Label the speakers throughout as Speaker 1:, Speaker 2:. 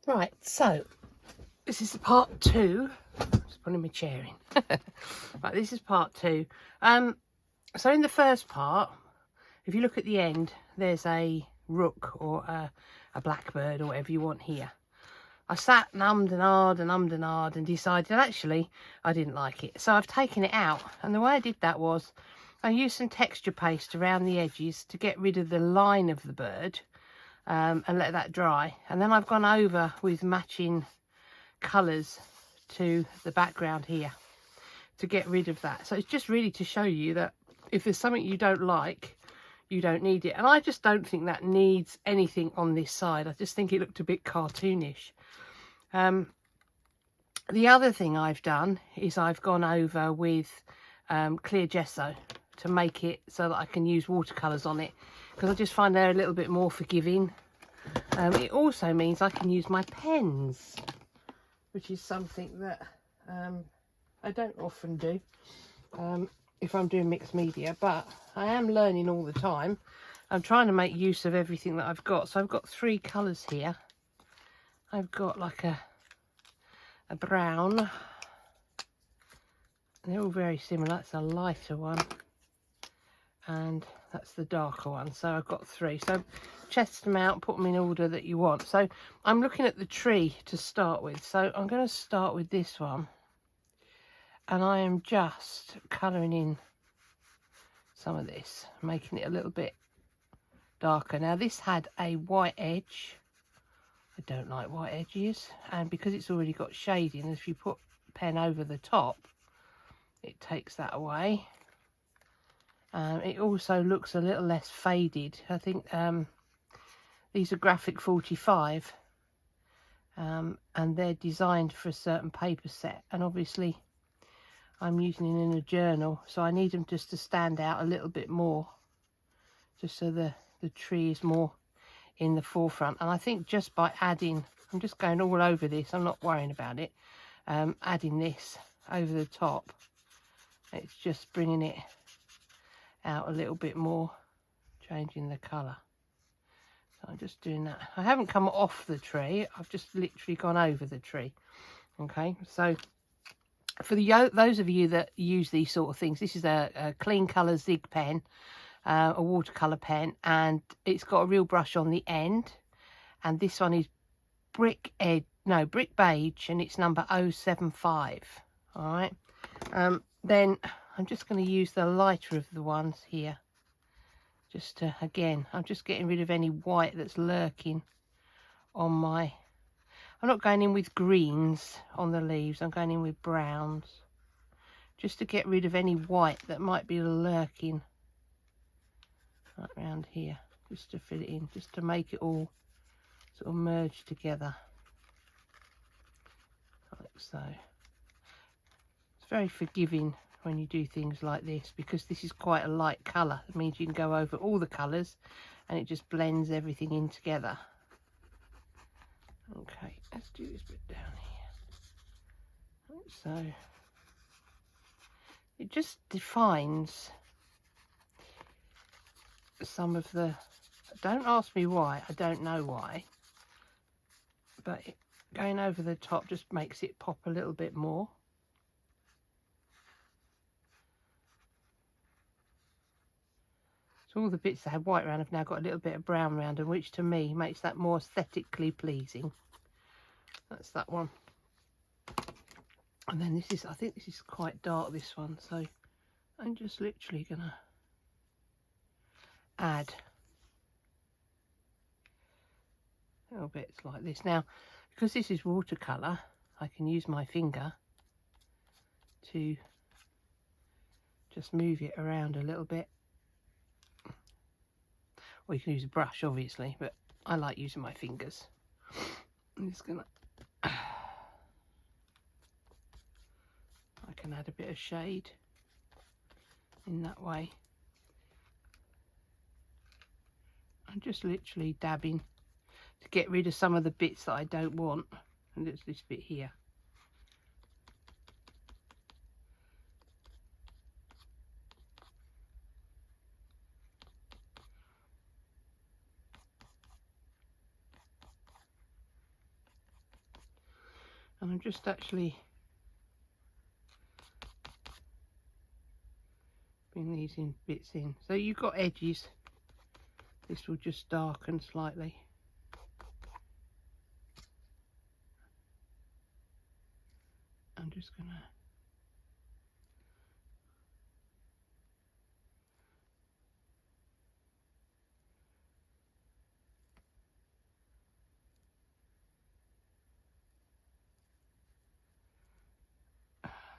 Speaker 1: Right, so this is part two. Just putting my chair in. Right, this is part two. So in the first part, if you look at the end, there's a rook or a blackbird or whatever you want here. I sat and ummed and ahed and decided actually I didn't like it. So I've taken it out. And the way I did that was I used some texture paste around the edges to get rid of the line of the bird. And let that dry, and then I've gone over with matching colours to the background here to get rid of that. So it's just really to show you that if there's something you don't like, you don't need it. And I just don't think that needs anything on this side. I just think it looked a bit cartoonish. The other thing I've done is I've gone over with clear gesso to make it so that I can use watercolours on it, because I just find they're a little bit more forgiving. It also means I can use my pens, which is something that I don't often do if I'm doing mixed media, but I am learning all the time. I'm trying to make use of everything that I've got. So I've got three colours here. I've got like a brown. They're all very similar. That's a lighter one, and that's the darker one. So I've got three. So chest them out, put them in order that you want. So I'm looking at the tree to start with. So I'm going to start with this one, and I am just colouring in some of this, making it a little bit darker. Now this had a white edge. I don't like white edges, and because it's already got shading, if you put pen over the top, it takes that away. It also looks a little less faded. I think these are graphic 45, and they're designed for a certain paper set, and obviously I'm using it in a journal, so I need them just to stand out a little bit more, just so the tree is more in the forefront. And I think just by adding, I'm just going all over this, I'm not worrying about it, adding this over the top, it's just bringing it out a little bit more, changing the colour. So I'm just doing that. I haven't come off the tree, I've just literally gone over the tree. Okay, so for those of you that use these sort of things, this is a clean colour zig pen, a watercolour pen, and it's got a real brush on the end, and this one is brick beige, and it's number 075. All right, then I'm just going to use the lighter of the ones here, just to, again, I'm just getting rid of any white that's lurking on my, I'm not going in with greens on the leaves, I'm going in with browns, just to get rid of any white that might be lurking right around here, just to fill it in, just to make it all sort of merge together, like so. It's very forgiving when you do things like this, because this is quite a light colour. It means you can go over all the colours and it just blends everything in together. Okay, let's do this bit down here. So it just defines some of the, don't ask me why, I don't know why, but going over the top just makes it pop a little bit more. So all the bits that had white around have now got a little bit of brown around them, which to me makes that more aesthetically pleasing. That's that one. And then this is, I think this is quite dark, this one, so I'm just literally gonna add little bits like this. Now, because this is watercolour, I can use my finger to just move it around a little bit. Or you can use a brush, obviously, but I like using my fingers. I'm just gonna, I can add a bit of shade in that way. I'm just literally dabbing to get rid of some of the bits that I don't want, and it's this bit here. I'm just actually bring these in bits in. So you've got edges. This will just darken slightly. I'm just gonna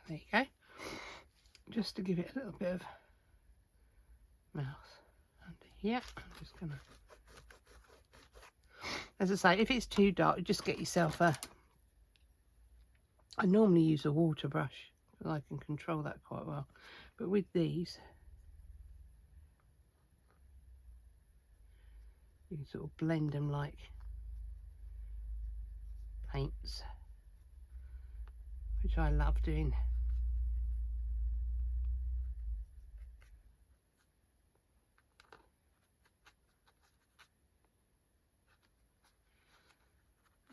Speaker 1: there you go. Just to give it a little bit of mouth under here. I'm just gonna, as I say, if it's too dark, just get yourself a, I normally use a water brush because I can control that quite well, but with these you can sort of blend them like paints, which I love doing.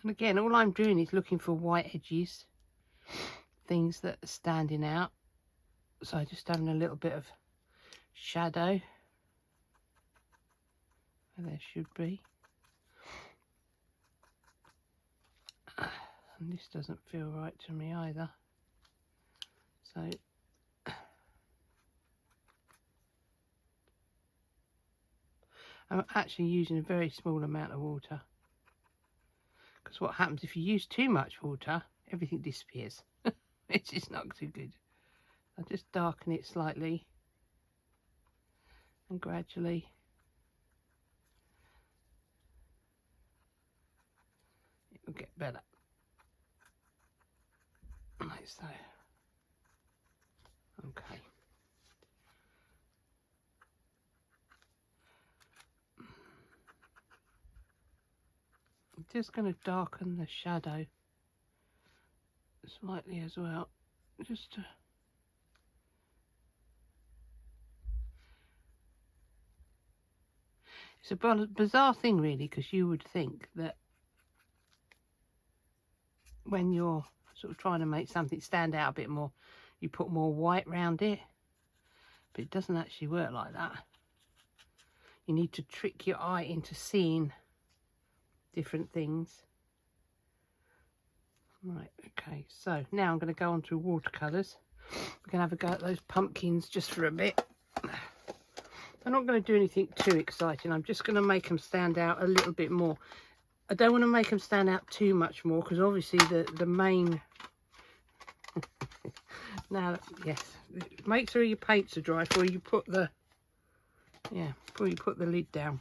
Speaker 1: And again, all I'm doing is looking for white edges, things that are standing out. So just having a little bit of shadow where there should be. And this doesn't feel right to me either. So I'm actually using a very small amount of water, because what happens if you use too much water, everything disappears. Which is not too good. I'll just darken it slightly and gradually it will get better, like so. Okay. I'm just going to darken the shadow slightly as well, just to it's a bizarre thing really, because you would think that when you're sort of trying to make something stand out a bit more, you put more white round it, but it doesn't actually work like that. You need to trick your eye into seeing different things. Right, okay, so now I'm going to go on to watercolours. We're going to have a go at those pumpkins just for a bit. I'm not going to do anything too exciting. I'm just going to make them stand out a little bit more. I don't want to make them stand out too much more, because obviously the main... Now, yes, make sure your paints are dry before you put the... Yeah, before you put the lid down.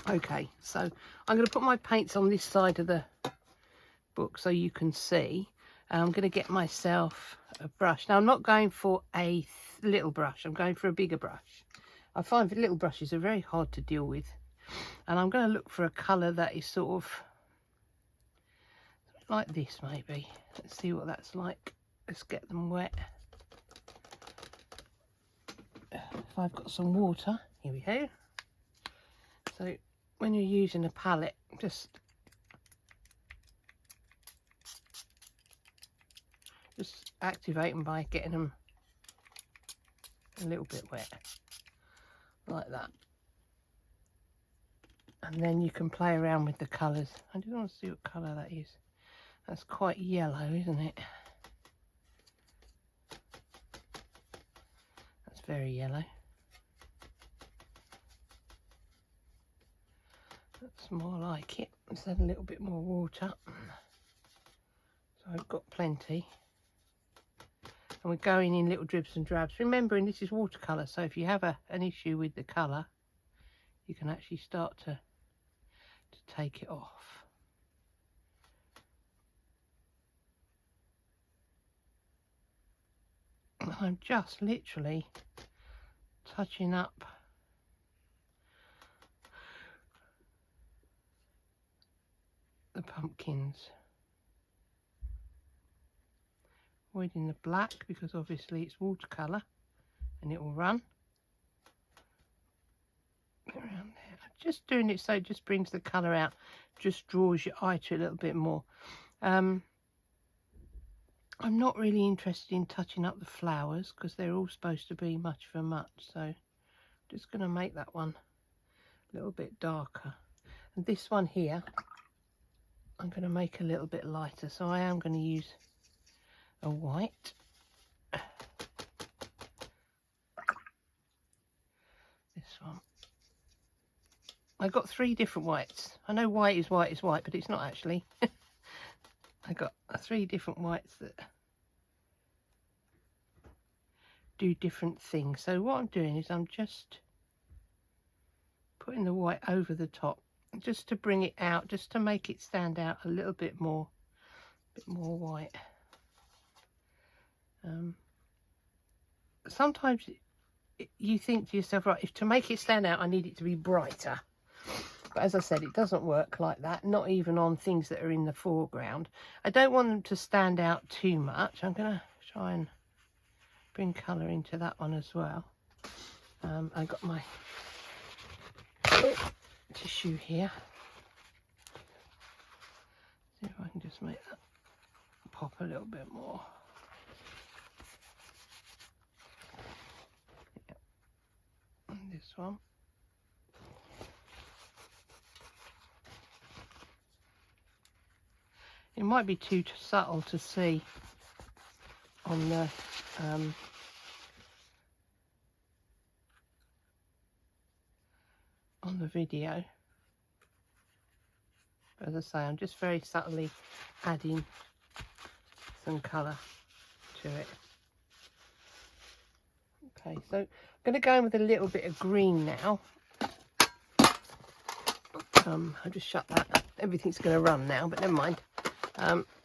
Speaker 1: Okay, so I'm going to put my paints on this side of the book so you can see. I'm going to get myself a brush. Now I'm not going for a little brush, I'm going for a bigger brush. I find that little brushes are very hard to deal with, and I'm going to look for a colour that is sort of like this maybe. Let's see what that's like. Let's get them wet. If I've got some water, here we go. So when you're using a palette, just activate them by getting them a little bit wet, like that. And then you can play around with the colours. I just want to see what colour that is. That's quite yellow, isn't it? That's very yellow. That's more like it. Let's add a little bit more water. So I've got plenty. And we're going in little dribs and drabs. Remembering this is watercolour, so if you have an issue with the colour, you can actually start to take it off. And I'm just literally touching up the pumpkins, avoiding the black because obviously it's watercolour and it will run around there. Just doing it so it just brings the colour out, just draws your eye to it a little bit more. I'm not really interested in touching up the flowers because they're all supposed to be much for much. So I'm just going to make that one a little bit darker. And this one here, I'm going to make a little bit lighter. So I am going to use a white. This one. I got 3 different whites. I know white is white, but it's not actually. I got 3 different whites that do different things. So what I'm doing is I'm just putting the white over the top, just to bring it out, just to make it stand out a little bit more white. Sometimes you think to yourself, right, if to make it stand out I need it to be brighter, but as I said, it doesn't work like that, not even on things that are in the foreground. I don't want them to stand out too much. I'm going to try and bring colour into that one as well. I got my tissue here. See if I can just make that pop a little bit more. Yep. And this one. It might be too subtle to see on the video. But as I say, I'm just very subtly adding some colour to it. Okay, so I'm going to go in with a little bit of green now. I'll just shut that. Everything's going to run now, but never mind.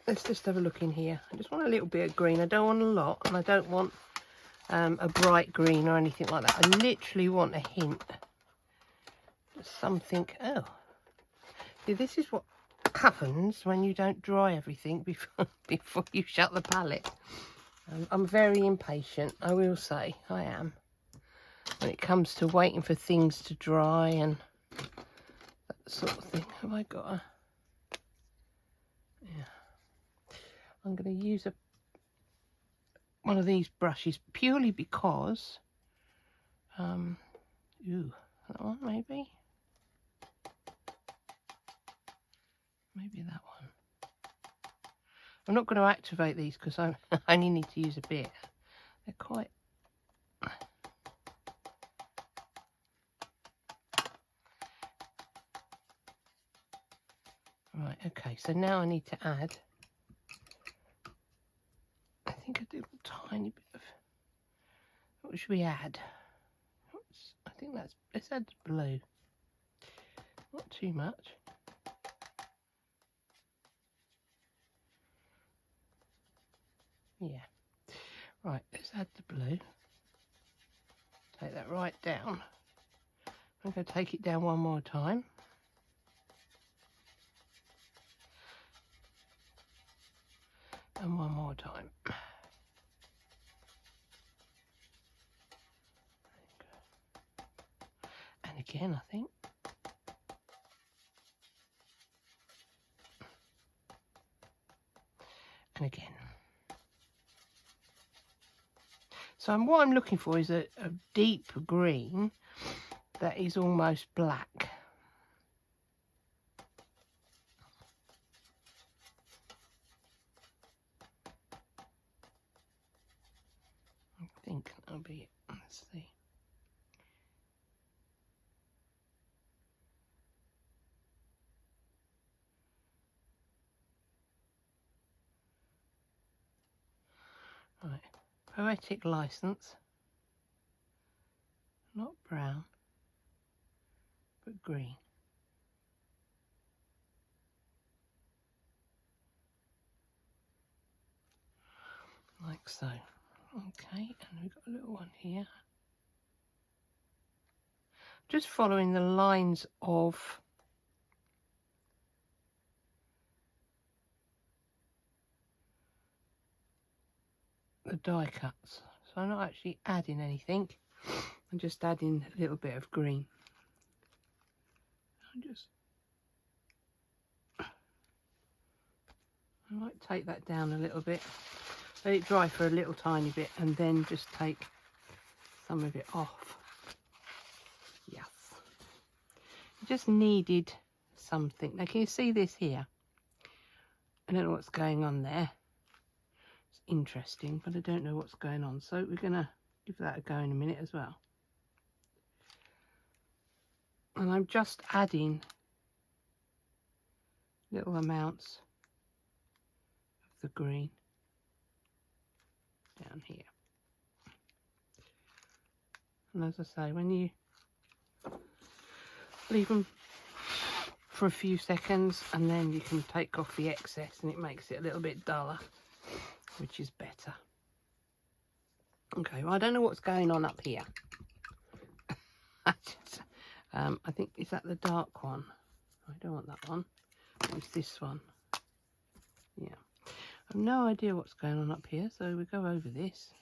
Speaker 1: Let's just have a look in here. I just want a little bit of green. I don't want a lot, and I don't want a bright green or anything like that. I literally want a hint. Something. Oh, see, this is what happens when you don't dry everything before you shut the palette. I'm very impatient, I will say. I am, when it comes to waiting for things to dry and that sort of thing. Have I got a... Yeah. I'm going to use one of these brushes purely because ooh, that one maybe that one. I'm not going to activate these because I only need to use a bit. They're quite... Right, okay, so now I need to add... I think I do a tiny bit of... What should we add? I think that's... Let's add blue. Not too much. Yeah. Right, let's add the blue. Take that right down. I'm going to take it down one more time. And one more time. And again, I think. And again. So what I'm looking for is a deep green that is almost black. I think that'll be it. Let's see. Right, poetic license, not brown, but green. Like so. Okay, and we've got a little one here. Just following the lines of the die cuts. So I'm not actually adding anything. I'm just adding a little bit of green. I might take that down a little bit. Let it dry for a little tiny bit and then just take some of it off. Yes. Just needed something. Now can you see this here? I don't know what's going on there. It's interesting, but I don't know what's going on. So we're going to give that a go in a minute as well. And I'm just adding little amounts of the green down here. And as I say, when you leave them for a few seconds and then you can take off the excess and it makes it a little bit duller, which is better. Okay, well, I don't know what's going on up here. I think, is that the dark one? I don't want that one. It's this one. Yeah. I have no idea what's going on up here, so we go over this.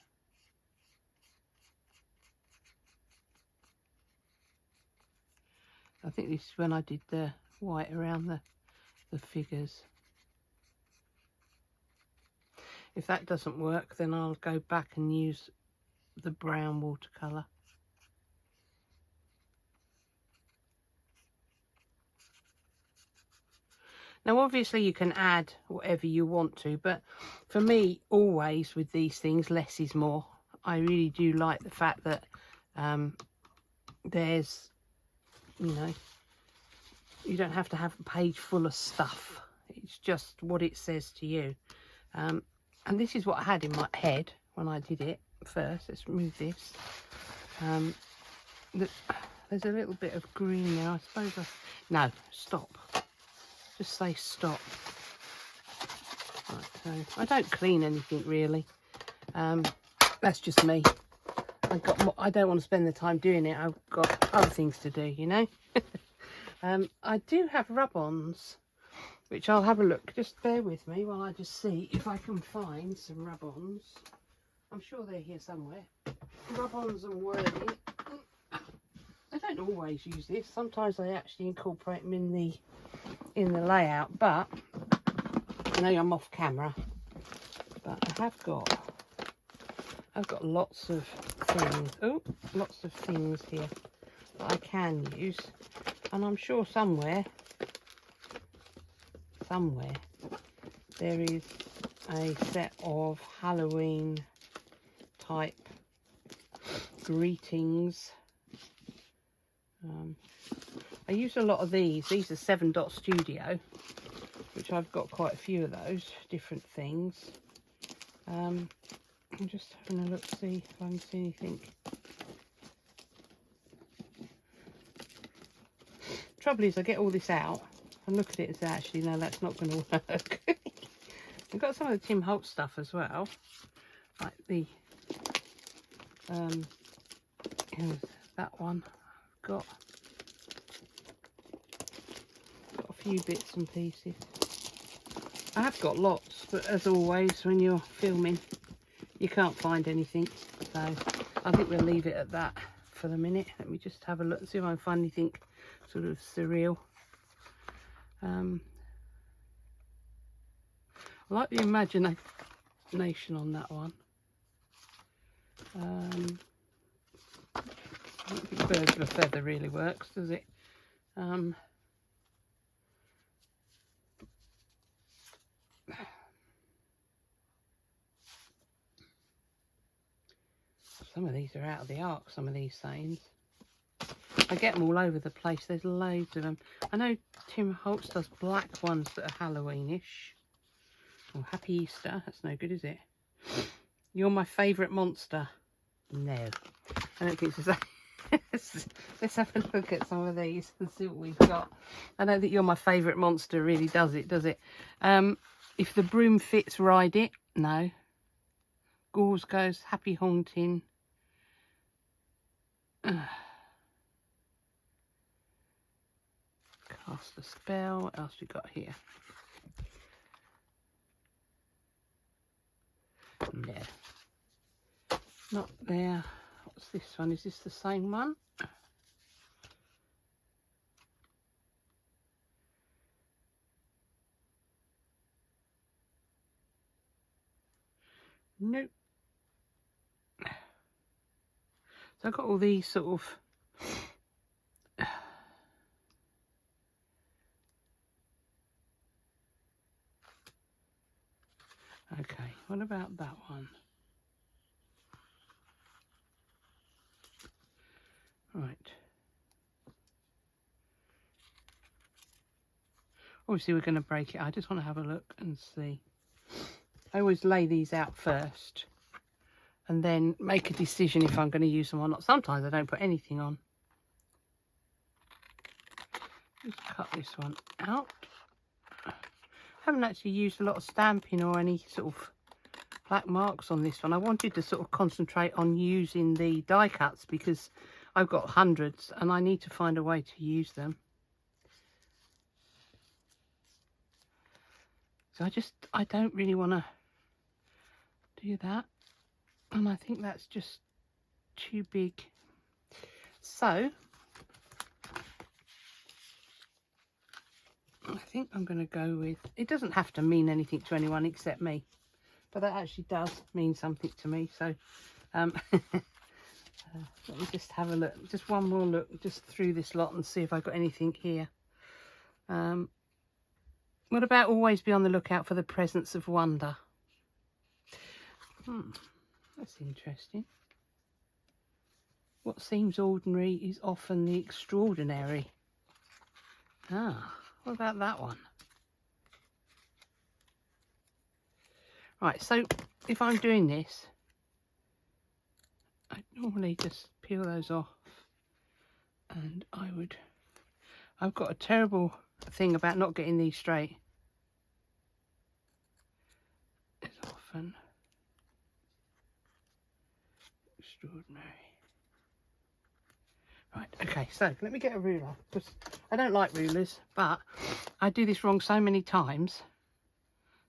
Speaker 1: I think this is when I did the white around the figures. If that doesn't work, then I'll go back and use the brown watercolour. Now obviously you can add whatever you want to, but for me, always with these things, less is more. I really do like the fact that there's, you know, you don't have to have a page full of stuff. It's just what it says to you. And this is what I had in my head when I did it first. Let's remove this. There's a little bit of green there. I suppose no, stop. Just say stop. Right, so I don't clean anything really. That's just me. I don't want to spend the time doing it. I've got other things to do, you know. I do have rub-ons, which I'll have a look. Just bear with me while I just see if I can find some rub-ons. I'm sure they're here somewhere. Rub-ons and wording. I don't always use this. Sometimes I actually incorporate them in the layout, but I know I'm off camera. But I've got lots of things. Oh, lots of things here that I can use, and I'm sure somewhere there is a set of Halloween type greetings. I use a lot of these. These are 7 Dot Studio, which I've got quite a few of those different things. I'm just having a look to see if I can see anything. Trouble is, I get all this out and look at it and say, actually, no, that's not going to work. I've got some of the Tim Holtz stuff as well, like the here's that one. I've got a few bits and pieces. I have got lots, but as always, when you're filming, you can't find anything. So I think we'll leave it at that for the minute. Let me just have a look and see if I can find anything sort of surreal. I like the imagination on that one. I don't think birds of a feather really works, does it? Some of these are out of the arc, some of these sayings. I get them all over the place. There's loads of them. I know Tim Holtz does black ones that are Halloweenish. Oh, Happy Easter. That's no good, is it? You're my favourite monster. No, I don't think so. Let's have a look at some of these and see what we've got. I don't think You're My Favourite Monster really does it, does it? If the broom fits, ride it. No. Gauze goes Happy Haunting. Cast a spell. What else we got here? No, not there. What's this one? Is this the same one? Nope. So I've got all these sort of okay, what about that one? Right. Obviously we're going to break it. I just want to have a look and see. I always lay these out first and then make a decision if I'm going to use them or not. Sometimes I don't put anything on. Just cut this one out. I haven't actually used a lot of stamping or any sort of black marks on this one. I wanted to sort of concentrate on using the die cuts because I've got hundreds and I need to find a way to use them. So I don't really want to do that. And I think that's just too big. So I think I'm going to go with, it doesn't have to mean anything to anyone except me, but that actually does mean something to me. So let me just have a look, just one more look just through this lot and see if I've got anything here. What about always be on the lookout for the presence of wonder? That's interesting. What seems ordinary is often the extraordinary. Ah, what about that one? Right, so if I'm doing this, I normally just peel those off, and I've got a terrible thing about not getting these straight. It's often extraordinary. Right, okay, so let me get a ruler, because I don't like rulers, but I do this wrong so many times.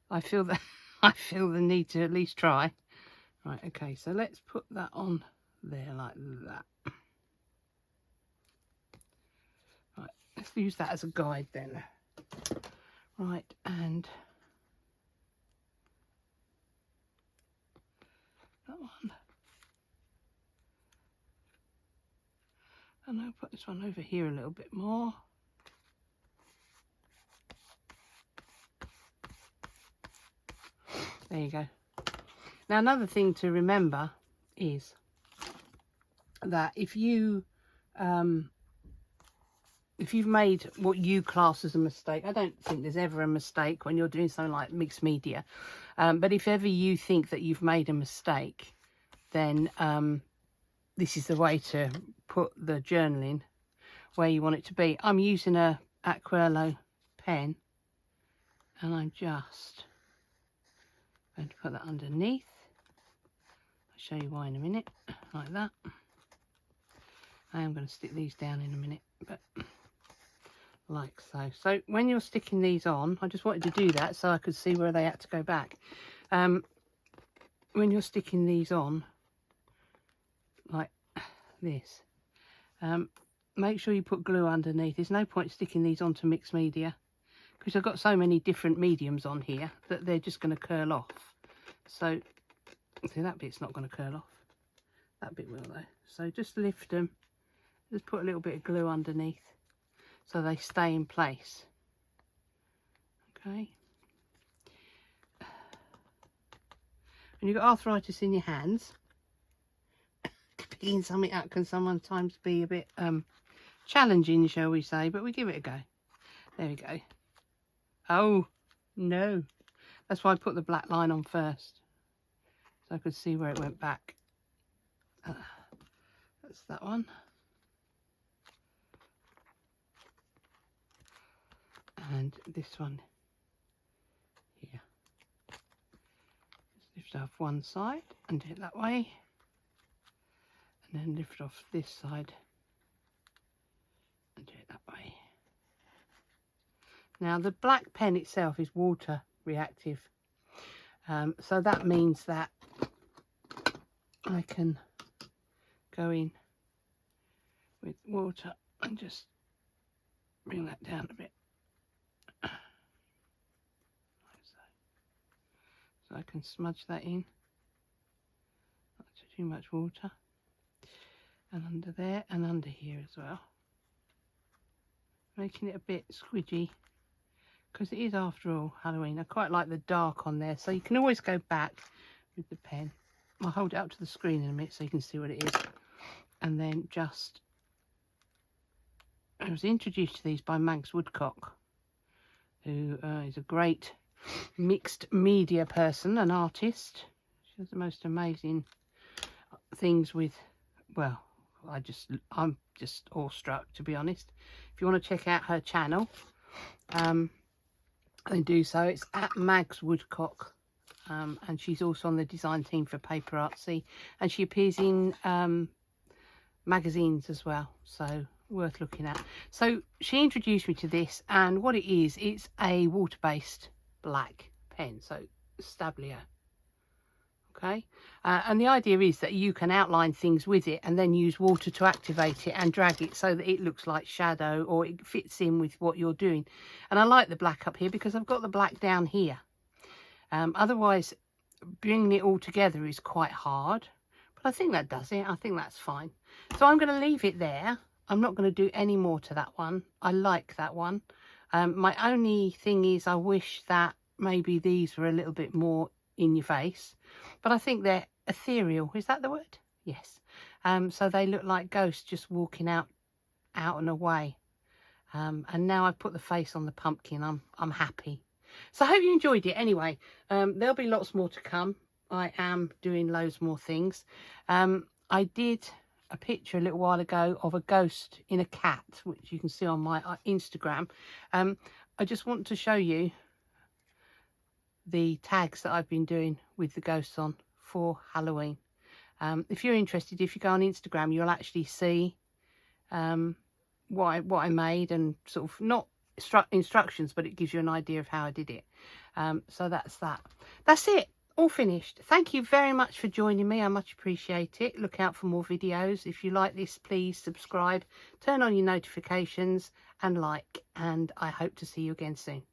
Speaker 1: I feel that I feel the need to at least try. Right, okay, so let's put that on there like that. Right, let's use that as a guide then. Right, and that one. And I'll put this one over here a little bit more. There you go. Now another thing to remember is that if you've made what you class as a mistake, I don't think there's ever a mistake when you're doing something like mixed media, but if ever you think that you've made a mistake, then this is the way to put the journaling where you want it to be. I'm using a Aquarellable pen, and I'm just going to put that underneath. I'll show you why in a minute, like that. I am going to stick these down in a minute, but like so. So when you're sticking these on, I just wanted to do that so I could see where they had to go back. When you're sticking these on, like this, make sure you put glue underneath. There's no point sticking these onto mixed media because I've got so many different mediums on here that they're just going to curl off. So see, that bit's not going to curl off. That bit will though. So just lift them, just put a little bit of glue underneath so they stay in place. Okay. When you've got arthritis in your hands, picking something up can sometimes be a bit challenging, shall we say, but we give it a go. There we go. Oh no, that's why I put the black line on first, so I could see where it went back. That's that one. And this one here. Just lift off one side and do it that way, and then lift off this side and do it that way. Now the black pen itself is water reactive, so that means that I can go in with water and just bring that down a bit, like so. So I can smudge that in. too much water. And under there and under here as well. Making it a bit squidgy, because it is, after all, Halloween. I quite like the dark on there, so you can always go back with the pen. I'll hold it up to the screen in a minute so you can see what it is. And then just, I was introduced to these by Mags Woodcock, who is a great mixed media person, an artist. She does the most amazing things with, well, I'm just awestruck, to be honest. If you want to check out her channel, then do so. It's at Mags Woodcock, and she's also on the design team for Paper Artsy, and she appears in magazines as well, so worth looking at. So she introduced me to this, and what it is, it's a water-based black pen, so Stabilo. Okay, and the idea is that you can outline things with it and then use water to activate it and drag it so that it looks like shadow, or it fits in with what you're doing. And I like the black up here because I've got the black down here. Otherwise, bringing it all together is quite hard, but I think that does it. I think that's fine. So I'm going to leave it there. I'm not going to do any more to that one. I like that one. My only thing is I wish that maybe these were a little bit more in your face, but I think they're ethereal. Is that the word? Yes. So they look like ghosts just walking out and away. And now I've put the face on the pumpkin. I'm happy. So I hope you enjoyed it. Anyway, there'll be lots more to come. I am doing loads more things. I did a picture a little while ago of a ghost in a cat, which you can see on my Instagram. I just want to show you the tags that I've been doing with the ghosts on for Halloween. If you're interested, if you go on Instagram, you'll actually see what I made, and sort of not instructions, but it gives you an idea of how I did it. So that's it, all finished. Thank you very much for joining me. I much appreciate it. Look out for more videos. If you like this, please subscribe, turn on your notifications and like, and I hope to see you again soon.